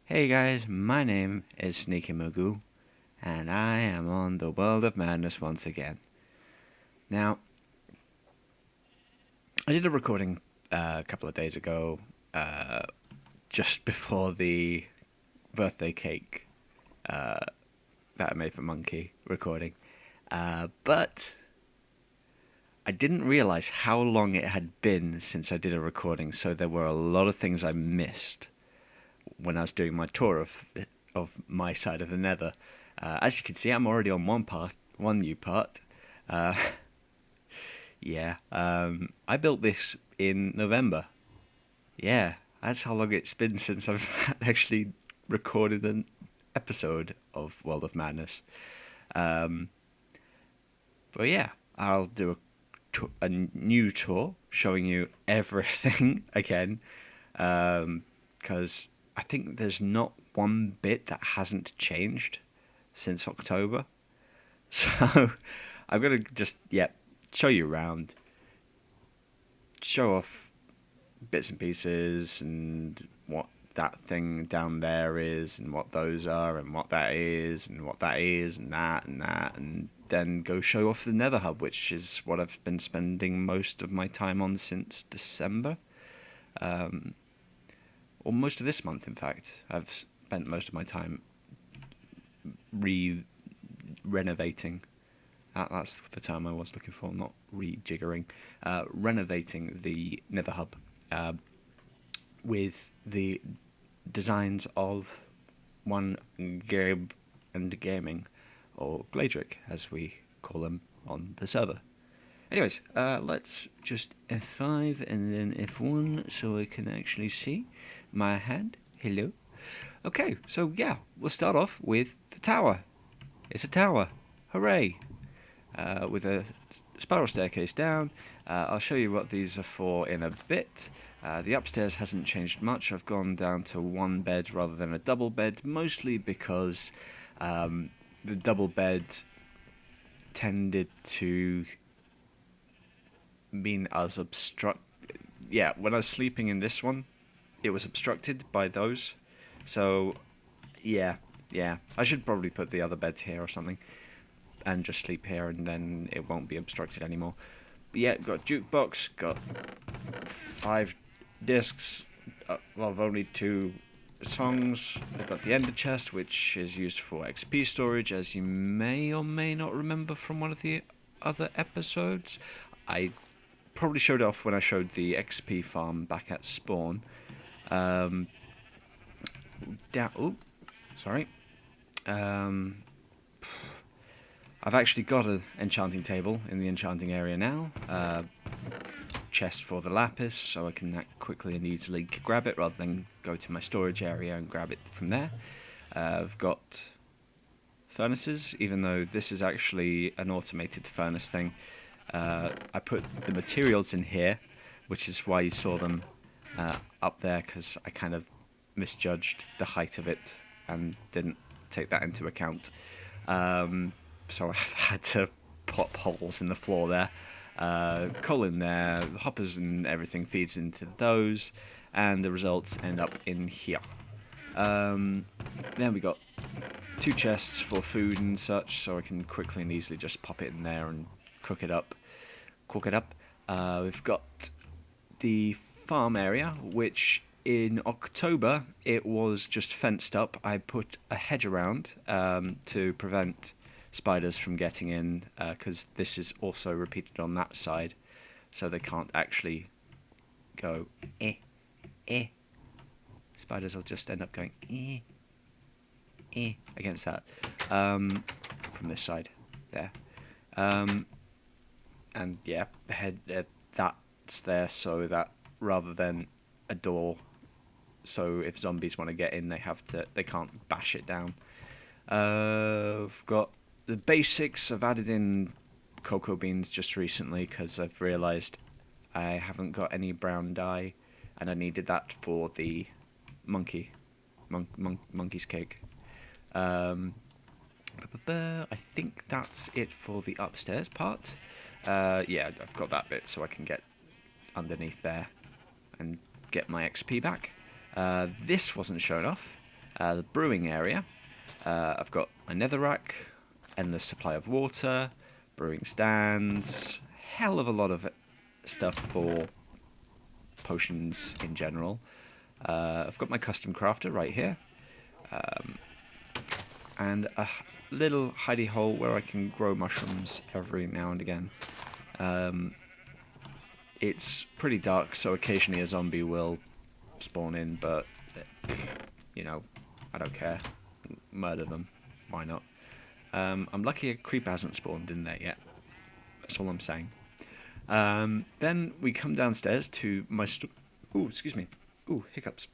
Hey guys, my name is Sneaky Magoo, and I am on the World of Madness once again. Now, I did a recording a couple of days ago, just before the birthday cake that I made for Monkey recording, but I didn't realize how long it had been since I did a recording, so there were a lot of things I missed when I was doing my tour of my side of the Nether. As you can see, I'm already on one new part. Uh, yeah, I built this in November. Yeah, that's how long it's been since I've actually recorded an episode of World of Madness. Um, but yeah, I'll do a new tour showing you everything again, because I think there's not one bit that hasn't changed since October. So I'm gonna just show you around, show off bits and pieces and what that thing down there is and what those are and what that is and what that is and that and then go show off the Nether Hub, which is what I've been spending most of my time on since December. Or most of this month, in fact. I've spent most of my time renovating. That's the term I was looking for, not rejiggering. Renovating the Nether Hub with the designs of one Gabe and Gaming, or Gladrick, as we call him on the server. Anyways, let's just F5 and then F1 so I can actually see my hand. Hello. Okay, so yeah, we'll start off with the tower. It's a tower. Hooray. With a spiral staircase down. I'll show you what these are for in a bit. The upstairs hasn't changed much. I've gone down to one bed rather than a double bed, mostly because the double bed tended to mean us obstruct. Yeah, when I was sleeping in this one, it was obstructed by those. So, yeah. I should probably put the other bed here or something, and just sleep here, and then it won't be obstructed anymore. But yeah, got jukebox, got 5 discs of only 2 songs. I've got the ender chest, which is used for XP storage, as you may or may not remember from one of the other episodes. I probably showed it off when I showed the XP farm back at spawn. Sorry. I've actually got an enchanting table in the enchanting area now. Chest for the lapis, so I can quickly and easily grab it rather than go to my storage area and grab it from there. I've got furnaces, even though this is actually an automated furnace thing. I put the materials in here, which is why you saw them up there, because I kind of misjudged the height of it and didn't take that into account. So I've had to pop holes in the floor there. Coal in there, hoppers and everything feeds into those, and the results end up in here. Then we got 2 chests for food and such, so I can quickly and easily just pop it in there and cook it up. We've got the farm area, which in October it was just fenced up. I put a hedge around to prevent spiders from getting in, because this is also repeated on that side, so they can't actually go Spiders will just end up going against that from this side there. And yeah, that's there so that rather than a door, so if zombies want to get in, they can't bash it down. I've got the basics. I've added in cocoa beans just recently because I've realised I haven't got any brown dye, and I needed that for the monkey's cake. I think that's it for the upstairs part. Yeah, I've got that bit so I can get underneath there and get my XP back. This wasn't shown off. The brewing area, I've got my netherrack, endless supply of water, brewing stands, hell of a lot of stuff for potions in general. I've got my custom crafter right here, and a little hidey hole where I can grow mushrooms every now and again. It's pretty dark, so occasionally a zombie will spawn in, but you know, I don't care. Murder them, why not? I'm lucky a creeper hasn't spawned in there yet. That's all I'm saying. Then we come downstairs to my ooh, excuse me. Ooh, hiccups.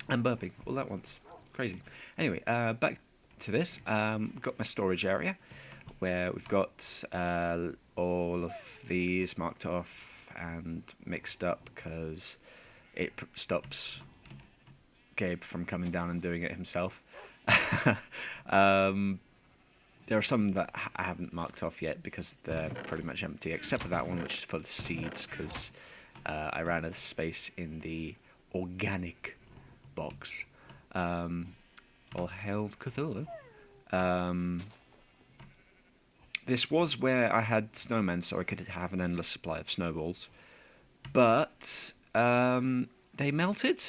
I'm burping all at once. Crazy. Anyway, back to this. We've got my storage area where we've got all of these marked off and mixed up because it stops Gabe from coming down and doing it himself. There are some that I haven't marked off yet because they're pretty much empty, except for that one which is full of seeds because I ran out of space in the organic box. All hail Cthulhu. This was where I had snowmen so I could have an endless supply of snowballs. But they melted?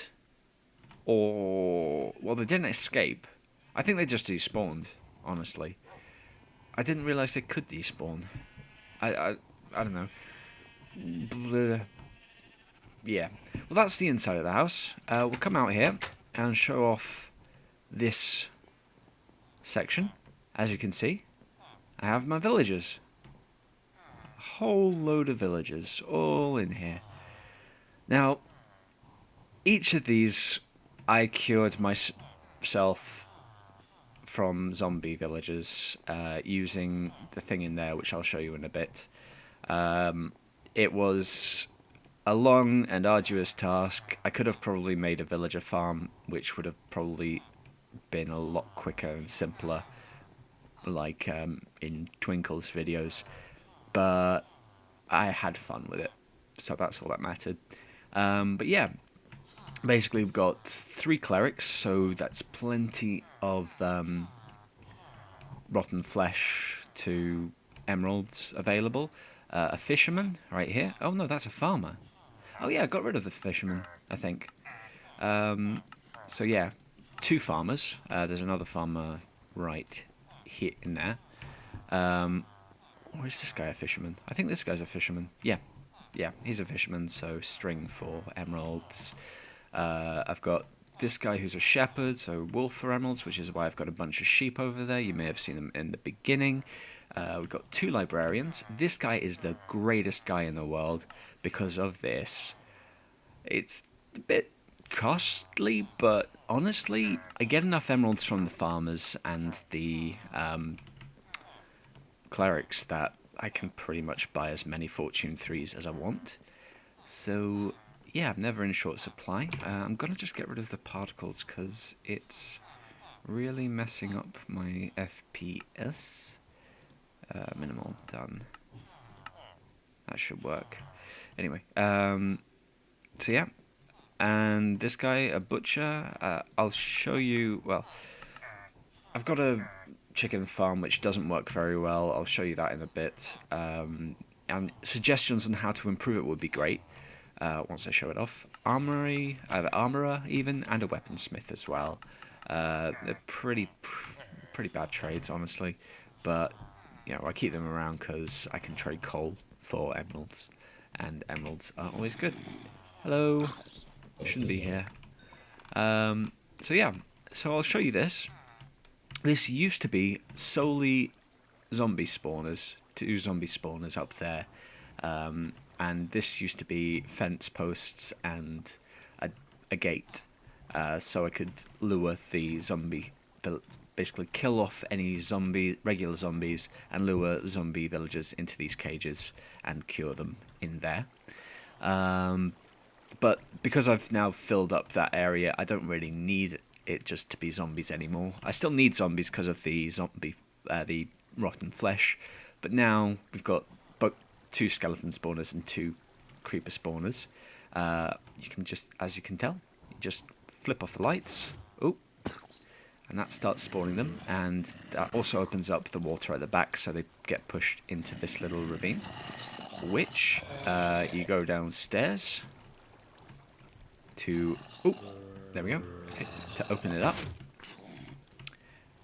Or... well, they didn't escape. I think they just despawned, honestly. I didn't realise they could despawn. I don't know. Blah. Yeah. Well, that's the inside of the house. We'll come out here and show off this section. As you can see, I have my villagers. A whole load of villagers all in here. Now, each of these I cured myself from zombie villagers using the thing in there, which I'll show you in a bit. It was a long and arduous task. I could have probably made a villager farm, which would have probably been a lot quicker and simpler, like in Twinkle's videos. But I had fun with it, so that's all that mattered. But yeah, basically we've got 3 clerics, so that's plenty of rotten flesh to emeralds available. A fisherman right here. Oh no, that's a farmer. Oh yeah, I got rid of the fisherman, I think. So yeah, 2 farmers. There's another farmer right here in there. Or is this guy a fisherman? I think this guy's a fisherman. Yeah, he's a fisherman, so string for emeralds. I've got this guy who's a shepherd, so wolf for emeralds, which is why I've got a bunch of sheep over there. You may have seen them in the beginning. We've got 2 librarians. This guy is the greatest guy in the world because of this. It's a bit costly, but honestly, I get enough emeralds from the farmers and the clerics that I can pretty much buy as many Fortune 3s as I want. So yeah, I'm never in short supply. I'm going to just get rid of the particles because it's really messing up my FPS. Minimal, done. That should work. Anyway, so yeah. And this guy, a butcher, I'll show you, well, I've got a chicken farm which doesn't work very well. I'll show you that in a bit. And suggestions on how to improve it would be great. Once I show it off. Armory, I have an armourer even, and a weaponsmith as well. They're pretty bad trades, honestly, but you know, I keep them around because I can trade coal for emeralds, and emeralds are always good. Hello, shouldn't be here. So yeah, so I'll show you this. This used to be solely zombie spawners, 2 zombie spawners up there. And this used to be fence posts and a gate, so I could lure the zombie, basically kill off any regular zombies, and lure zombie villagers into these cages and cure them in there. But because I've now filled up that area, I don't really need it just to be zombies anymore. I still need zombies because of the the rotten flesh, but now we've got 2 skeleton spawners and 2 creeper spawners. You can just, as you can tell, you just flip off the lights. Oh, and that starts spawning them, and that also opens up the water at the back, so they get pushed into this little ravine, which you go downstairs to... Oh, there we go. Okay, to open it up,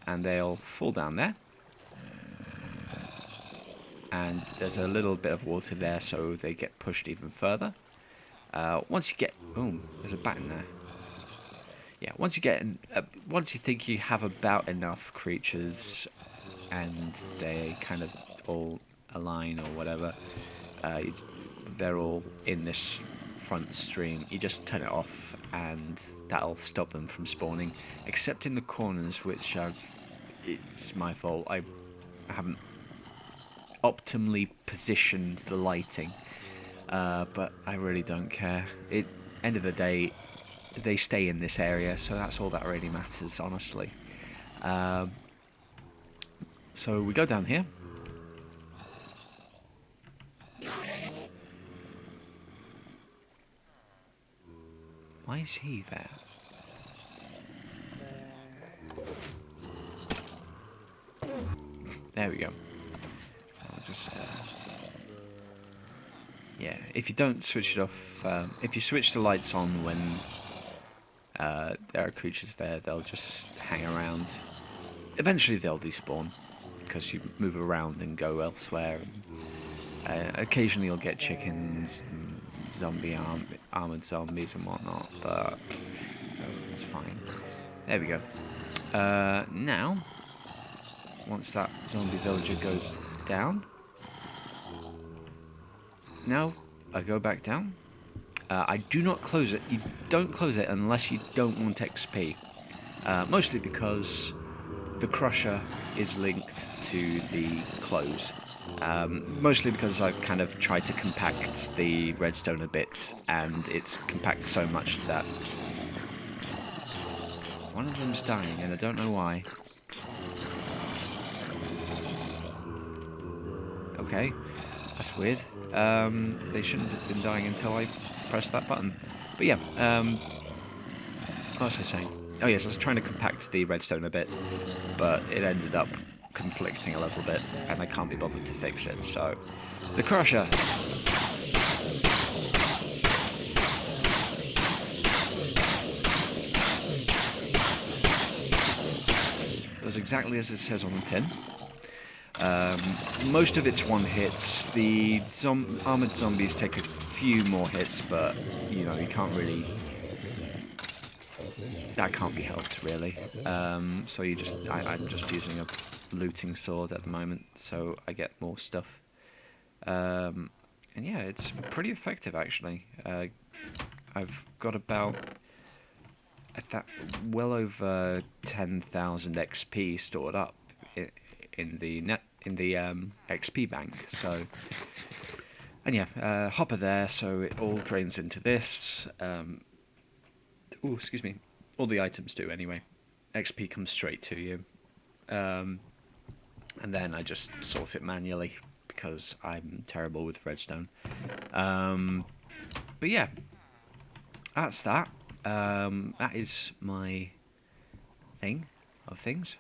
and they'll fall down there. And there's a little bit of water there, so they get pushed even further. Once you get... Oh, there's a bat in there. Yeah, once you think you have about enough creatures, and they kind of all align or whatever, they're all in this front stream. You just turn it off, and that'll stop them from spawning. Except in the corners, which it's my fault. I haven't optimally positioned the lighting, but I really don't care. End of the day, they stay in this area, so that's all that really matters, honestly. So we go down here. Why is he there? There we go. I'll just... yeah, if you don't switch it off... if you switch the lights on when there are creatures there, they'll just hang around. Eventually they'll despawn, because you move around and go elsewhere. And, occasionally you'll get chickens, and armored zombies and whatnot, but it's fine. There we go. Now, once that zombie villager goes down, now I go back down. I do not close it. You don't close it unless you don't want XP. Mostly because the crusher is linked to the close. Mostly because I've kind of tried to compact the redstone a bit, and it's compacted so much that one of them's dying, and I don't know why. Okay, that's weird. They shouldn't have been dying until I pressed that button. But yeah, what was I saying? Oh yes, I was trying to compact the redstone a bit, but it ended up conflicting a little bit, and I can't be bothered to fix it, so... The crusher! Does exactly as it says on the tin. Most of it's one hits. The armored zombies take a few more hits, but, you know, you can't really... That can't be helped, really. So you just... I'm just using a looting sword at the moment, so I get more stuff. And yeah, it's pretty effective, actually. I've got about... well over 10,000 XP stored up in the XP bank. So, and yeah, hopper there, so it all drains into this. Oh, excuse me. All the items do anyway. XP comes straight to you, and then I just sort it manually because I'm terrible with redstone. But yeah, that's that. That is my thing of things.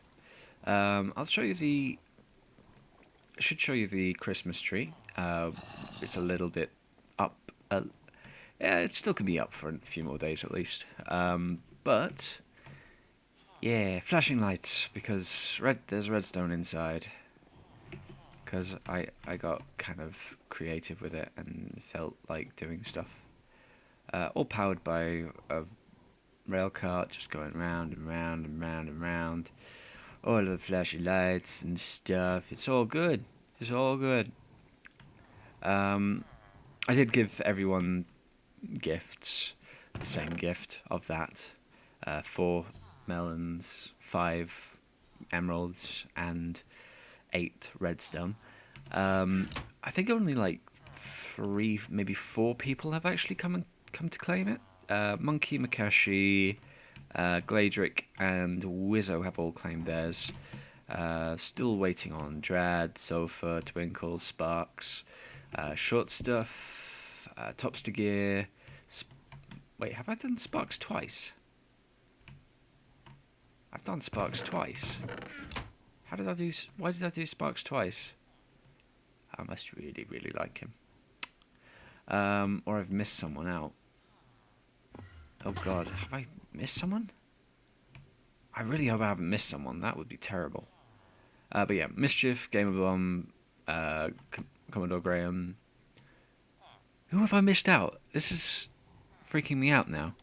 I'll show you the... I should show you the Christmas tree. It's a little bit up. Yeah, it still can be up for a few more days at least. But yeah, flashing lights because there's redstone inside. Because I got kind of creative with it and felt like doing stuff. All powered by a rail cart, just going round and round and round and round. All of the flashy lights and stuff. It's all good. It's all good. I did give everyone gifts. The same gift of that. 4 melons, 5 emeralds, and 8 redstone. I think only like 3, maybe 4 people have actually come to claim it. Monkey, Makashi, Gladrick, and Wizzo have all claimed theirs. Still waiting on Drad, Sofa, Twinkle, Sparks, Short Stuff, Topster Gear. Wait, have I done Sparks twice? I've done sparks twice. How did I do... Why did I do sparks twice? I must really, really like him. Or I've missed someone out. Oh god, have I missed someone? I really hope I haven't missed someone. That would be terrible. But yeah, Mischief, Gamer Bomb, Commodore Graham. Who have I missed out? This is freaking me out now.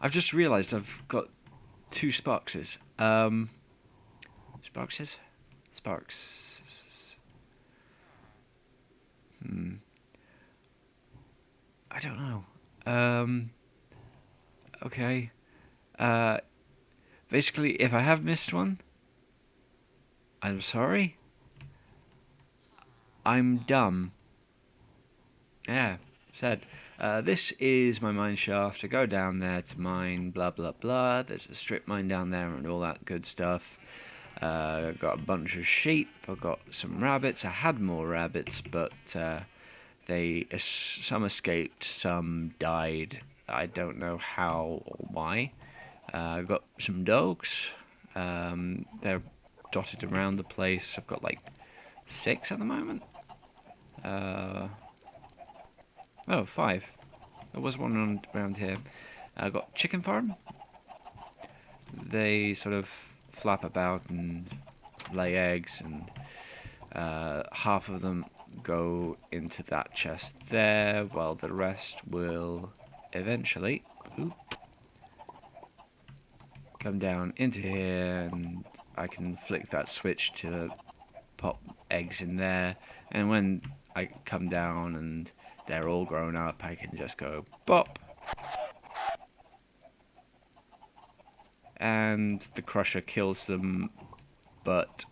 I've just realised I've got 2 Sparkses. Sparkses? Sparks. I don't know. Okay. Basically, if I have missed one, I'm sorry. I'm dumb. Yeah, said. This is my mine shaft. I go down there to mine, blah blah blah. There's a strip mine down there and all that good stuff. I've got a bunch of sheep. I've got some rabbits. I had more rabbits, but some escaped, some died. I don't know how or why. I've got some dogs. They're dotted around the place. I've got like 6 at the moment. Oh, 5. There was one around here. I got chicken farm. They sort of flap about and lay eggs, and half of them go into that chest there, while the rest will eventually come down into here, and I can flick that switch to pop eggs in there, and when I come down and they're all grown up, I can just go bop, and the crusher kills them. But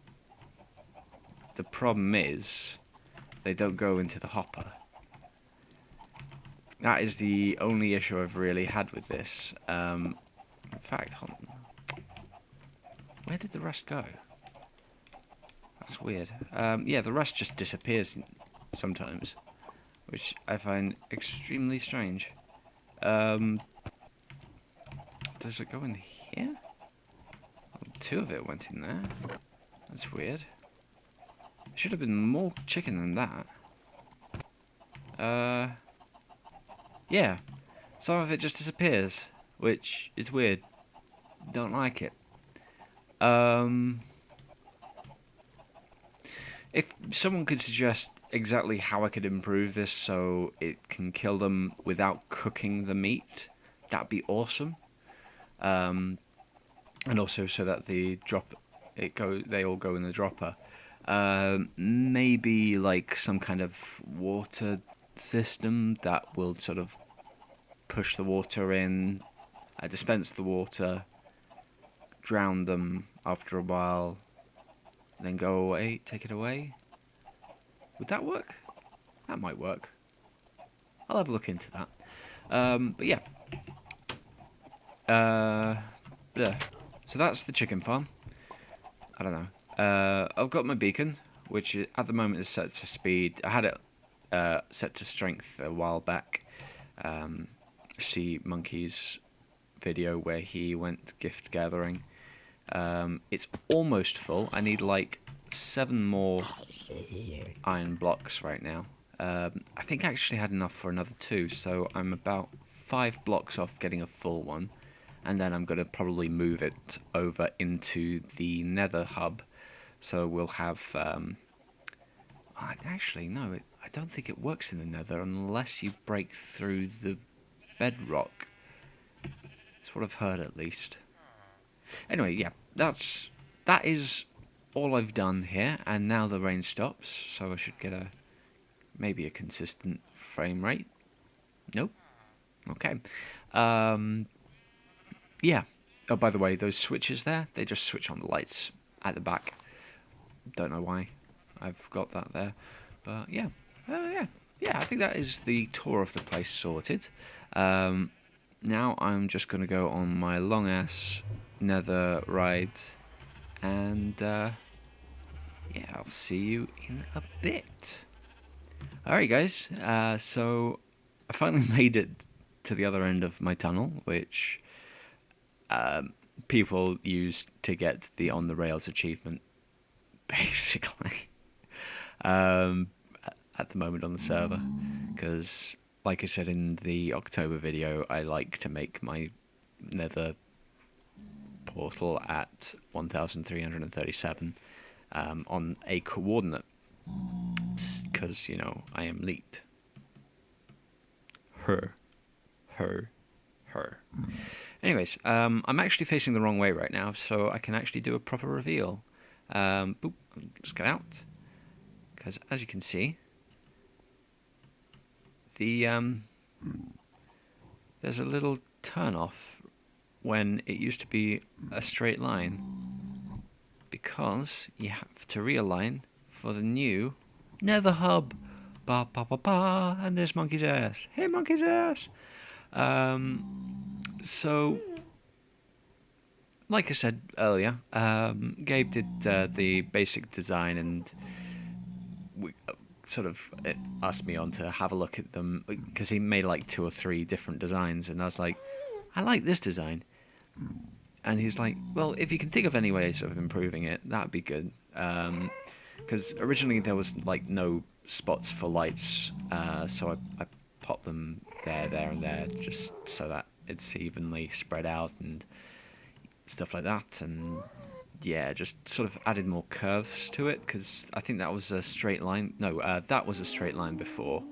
the problem is they don't go into the hopper. That is the only issue I've really had with this. In fact, hold on. Where did the rest go? That's weird. Yeah, the rest just disappears sometimes, which I find extremely strange. Does it go in here? Well, 2 of it went in there. That's weird. There should have been more chicken than that. Yeah. Some of it just disappears, which is weird. Don't like it. If someone could suggest exactly how I could improve this so it can kill them without cooking the meat, that'd be awesome. And also so that they all go in the dropper. Maybe like some kind of water system that will sort of push the water in, dispense the water, drown them after a while, then go away, take it away. Would that work? That might work. I'll have a look into that. But yeah. Bleh. So that's the chicken farm. I don't know. I've got my beacon, which at the moment is set to speed. I had it set to strength a while back. See Monkey's video where he went gift gathering. It's almost full. I need like 7 more iron blocks right now. I think I actually had enough for another 2, so I'm about 5 blocks off getting a full one, and then I'm going to probably move it over into the nether hub, so we'll have... actually, no, I don't think it works in the nether unless you break through the bedrock. That's what I've heard, at least. Anyway, yeah, that is all I've done here, and now the rain stops, so I should get maybe a consistent frame rate. Nope. Okay. Yeah. Oh, by the way, those switches there, they just switch on the lights at the back. Don't know why I've got that there, but yeah. Yeah, I think that is the tour of the place sorted. Now I'm just going to go on my long-ass nether ride, and yeah, I'll see you in a bit. Alright guys, so I finally made it to the other end of my tunnel, which people use to get the on the rails achievement, basically. um, at the moment on the server, because like I said in the October video, I like to make my nether portal at 1337 on a coordinate, because, you know, I am leaked. Her. Anyways, I'm actually facing the wrong way right now, so I can actually do a proper reveal. Boop, let's get out, because as you can see, the there's a little turn off when it used to be a straight line, because you have to realign for the new nether hub. Ba ba ba ba, and there's Monkey's ass. Hey, Monkey's ass. So, like I said earlier, Gabe did the basic design, and we sort of asked me on to have a look at them, because he made like 2 or 3 different designs, and I was like, I like this design. And he's like, well, if you can think of any ways of improving it, that'd be good. Because originally there was like no spots for lights, so I popped them there, and there, just so that it's evenly spread out and stuff like that. And yeah, just sort of added more curves to it, because I think that was a straight line. No, that was a straight line before,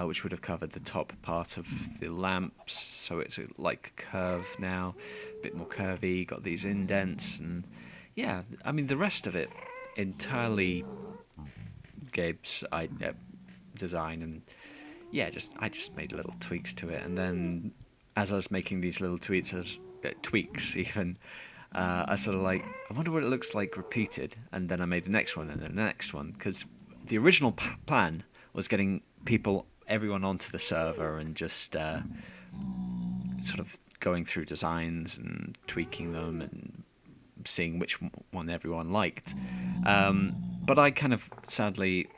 which would have covered the top part of the lamps. So it's like a curve now, a bit more curvy, got these indents, and yeah, I mean the rest of it entirely Gabe's design, and yeah, I just made little tweaks to it, and then as I was making these little tweaks even, I sort of like, I wonder what it looks like repeated, and then I made the next one and then the next one, because the original plan was getting everyone onto the server and just sort of going through designs and tweaking them and seeing which one everyone liked. But I kind of, sadly,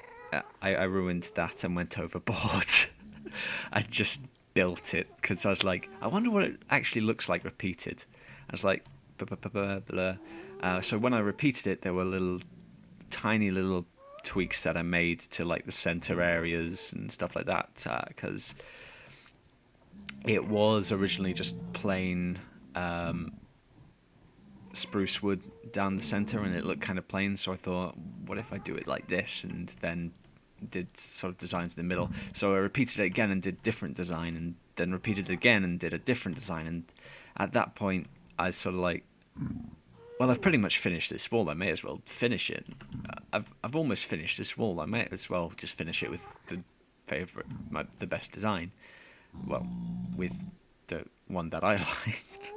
I ruined that and went overboard. I just built it, because I was like, I wonder what it actually looks like repeated. I was like, blah, blah, blah, blah, blah. So when I repeated it, there were tiny little tweaks that I made to like the center areas and stuff like that, because it was originally just plain spruce wood down the center, and it looked kind of plain. So I thought, what if I do it like this, and then did sort of designs in the middle. So I repeated it again and did different design, and then repeated it again and did a different design. And at that point, I was sort of like, well, I've pretty much finished this wall. I may as well finish it. I've almost finished this wall. I may as well just finish it with the best design. Well, with the one that I liked.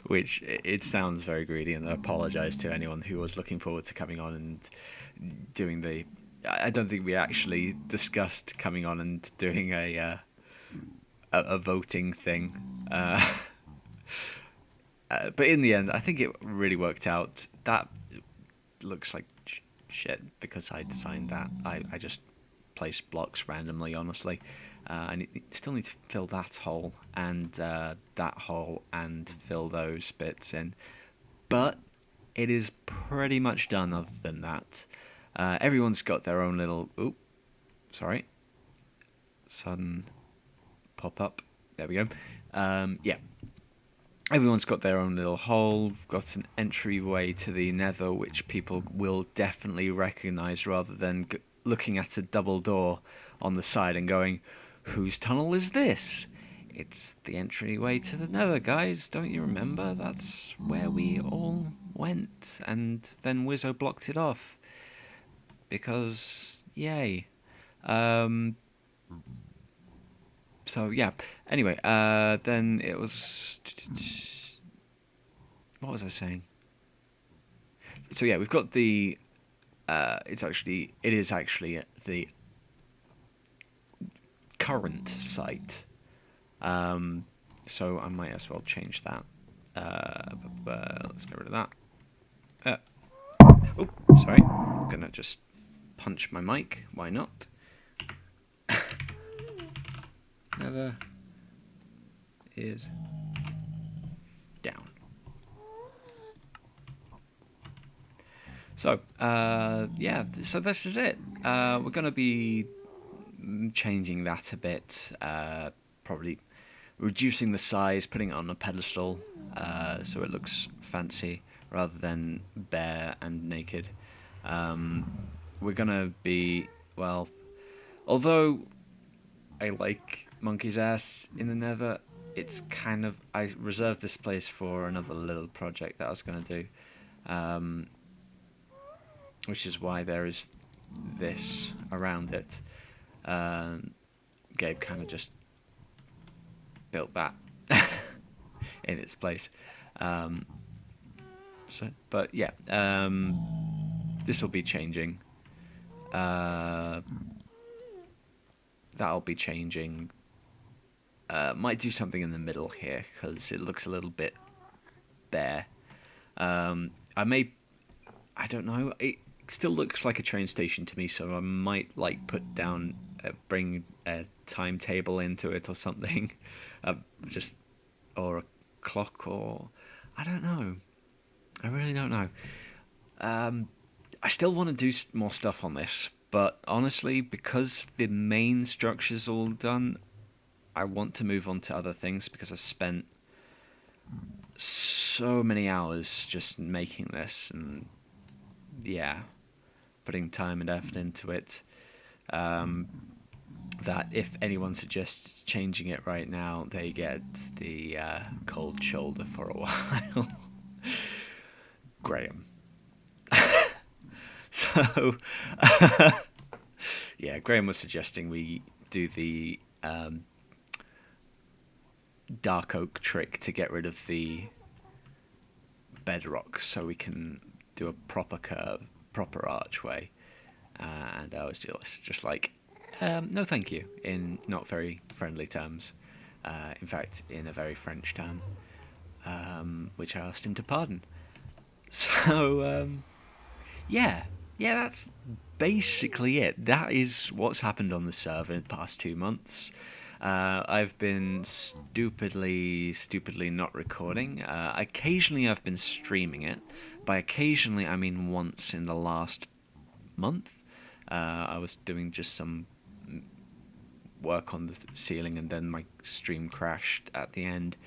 Which, it sounds very greedy, and I apologise to anyone who was looking forward to coming on and doing the... I don't think we actually discussed coming on and doing a voting thing. But in the end, I think it really worked out. That looks like shit, because I designed that. I just placed blocks randomly, honestly. I still need to fill that hole and that hole and fill those bits in. But it is pretty much done other than that. Everyone's got their own little... Ooh, sorry. Sudden pop-up. There we go. Yeah. Everyone's got their own little hole, got an entryway to the nether, which people will definitely recognise, rather than looking at a double door on the side and going, whose tunnel is this? It's the entryway to the nether, guys. Don't you remember? That's where we all went, and then Wizzo blocked it off. Because, yay. So, yeah. Anyway, then it was... What was I saying? So, yeah, we've got the... It is actually the current site. So I might as well change that. Let's get rid of that. Oh, sorry. I'm going to just punch my mic. Why not? Nether is down. So, yeah, so this is it. We're going to be changing that a bit. Probably reducing the size, putting it on a pedestal, so it looks fancy rather than bare and naked. We're going to be, well, although I like Monkey's Ass in the Nether, it's kind of, I reserved this place for another little project that I was going to do. Which is why there is this around it. Gabe kind of just built that in its place. But yeah, this will be changing. That'll be changing. Might do something in the middle here because it looks a little bit bare. I don't know. It still looks like a train station to me, so I might like put down, bring a timetable into it or something, just or a clock or I don't know. I really don't know. I still want to do more stuff on this, but honestly, because the main structure's all done, I want to move on to other things because I've spent so many hours just making this and yeah, putting time and effort into it, that if anyone suggests changing it right now, they get the cold shoulder for a while. Graham. So, yeah, Graham was suggesting we do the dark oak trick to get rid of the bedrock so we can do a proper curve, proper archway. And I was just like, no thank you, in not very friendly terms. In fact, in a very French term, which I asked him to pardon. So, yeah, that's basically it. That is what's happened on the server in the past 2 months. I've been stupidly not recording. Occasionally I've been streaming it. By occasionally, I mean once in the last month. I was doing just some work on the ceiling and then my stream crashed at the end.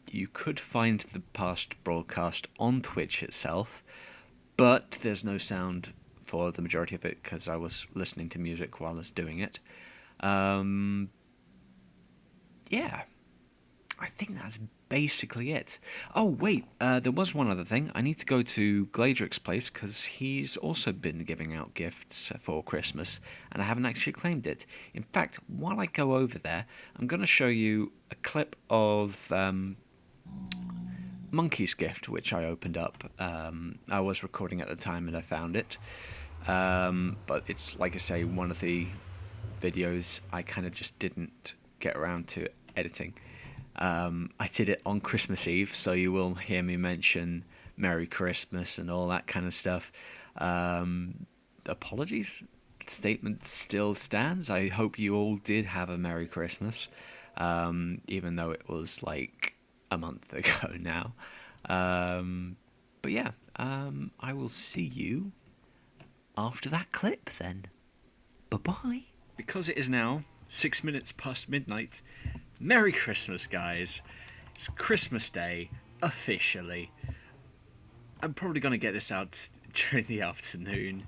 You could find the past broadcast on Twitch itself, but there's no sound for the majority of it because I was listening to music while I was doing it. Yeah, I think that's basically it. Oh, wait, there was one other thing. I need to go to Gladrick's place because he's also been giving out gifts for Christmas, and I haven't actually claimed it. In fact, while I go over there, I'm going to show you a clip of Monkey's gift, which I opened up. I was recording at the time and I found it. But it's, like I say, one of the videos I kind of just didn't get around to editing. I did it on Christmas Eve, so you will hear me mention Merry Christmas and all that kind of stuff. Apologies. Statement still stands. I hope you all did have a Merry Christmas, even though it was like a month ago now. But yeah, I will see you after that clip then. Bye-bye. Because it is now 6 minutes past midnight, Merry Christmas, guys. It's Christmas Day, officially. I'm probably going to get this out during the afternoon.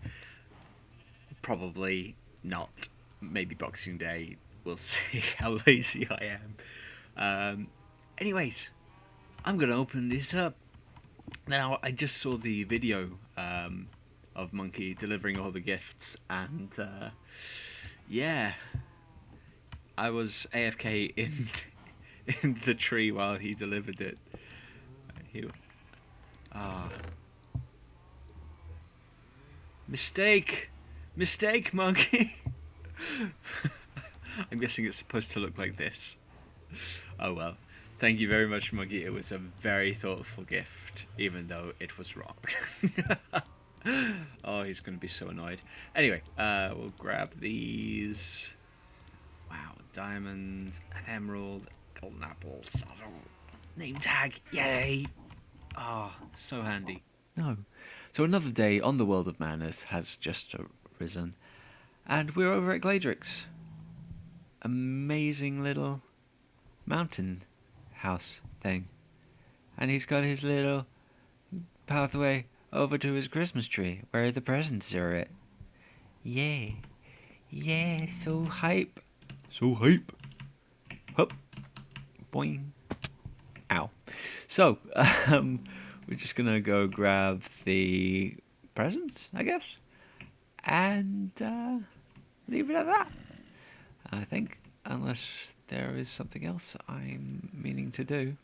Probably not. Maybe Boxing Day. We'll see how lazy I am. Anyways, I'm going to open this up. Now, I just saw the video of Monkey delivering all the gifts, and yeah, I was AFK in the tree while he delivered it. Mistake, Monkey. I'm guessing it's supposed to look like this. Oh well. Thank you very much, Monkey. It was a very thoughtful gift, even though it was wrong. Oh, he's going to be so annoyed. Anyway, we'll grab these. Wow, diamond, an emerald, golden apple, saddle, name tag. Yay! Oh, so handy. No. So another day on the World of Madness has just arisen, and we're over at Gladric's. Amazing little mountain house thing. And he's got his little pathway over to his Christmas tree, where the presents are at. Yeah. Yeah, so hype. So hype. Hup. Boing. Ow. So, we're just gonna go grab the presents, I guess, and leave it at that. I think, unless there is something else I'm meaning to do.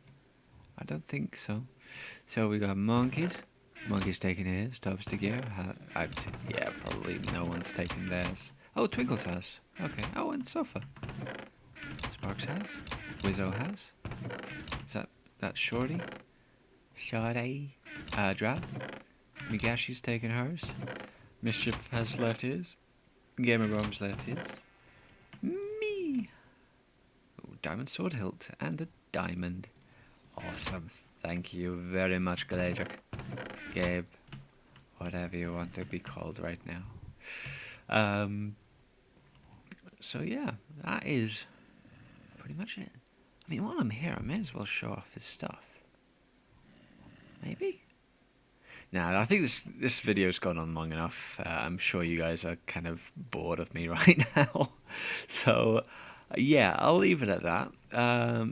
I don't think so. So we got monkeys. Monkeys taking his. Tops to gear. Yeah, probably no one's taking theirs. Oh, Twinkles has. Okay. Oh, and Sofa. Sparks has. Wizzo has. Is that's Shorty? Shorty. Drab. Migashi's taken hers. Mischief has left his. Gamer Bomb's left his. Me. Oh, diamond sword hilt and a diamond. Awesome. Thank you very much, Galore. Gabe. Whatever you want to be called right now. So yeah, that is pretty much it. I mean, while I'm here, I may as well show off his stuff. Maybe? Nah, I think this video's gone on long enough. I'm sure you guys are kind of bored of me right now. So, yeah, I'll leave it at that.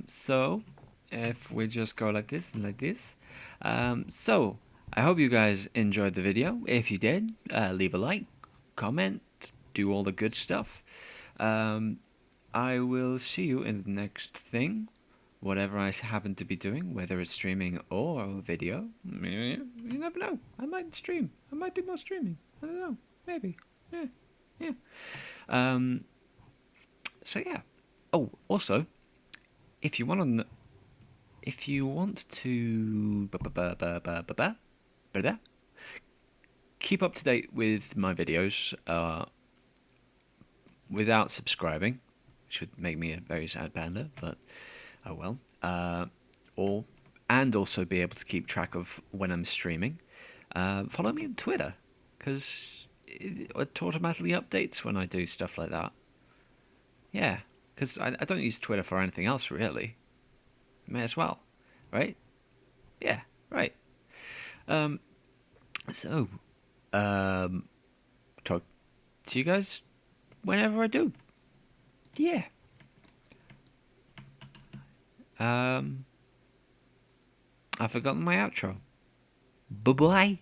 So, if we just go like this and like this. So, I hope you guys enjoyed the video. If you did, leave a like, comment, do all the good stuff. I will see you in the next thing. Whatever I happen to be doing, whether it's streaming or video, you never know. I might stream. I might do more streaming. I don't know. Maybe. Yeah. So yeah. Oh, also, if you want to keep up to date with my videos, without subscribing, which would make me a very sad panda, but oh well. And also be able to keep track of when I'm streaming. Follow me on Twitter, because it automatically updates when I do stuff like that. Yeah, because I don't use Twitter for anything else, really. May as well, right? Yeah, right. So, talk to you guys whenever I do. Yeah. I've forgotten my outro. Bye-bye.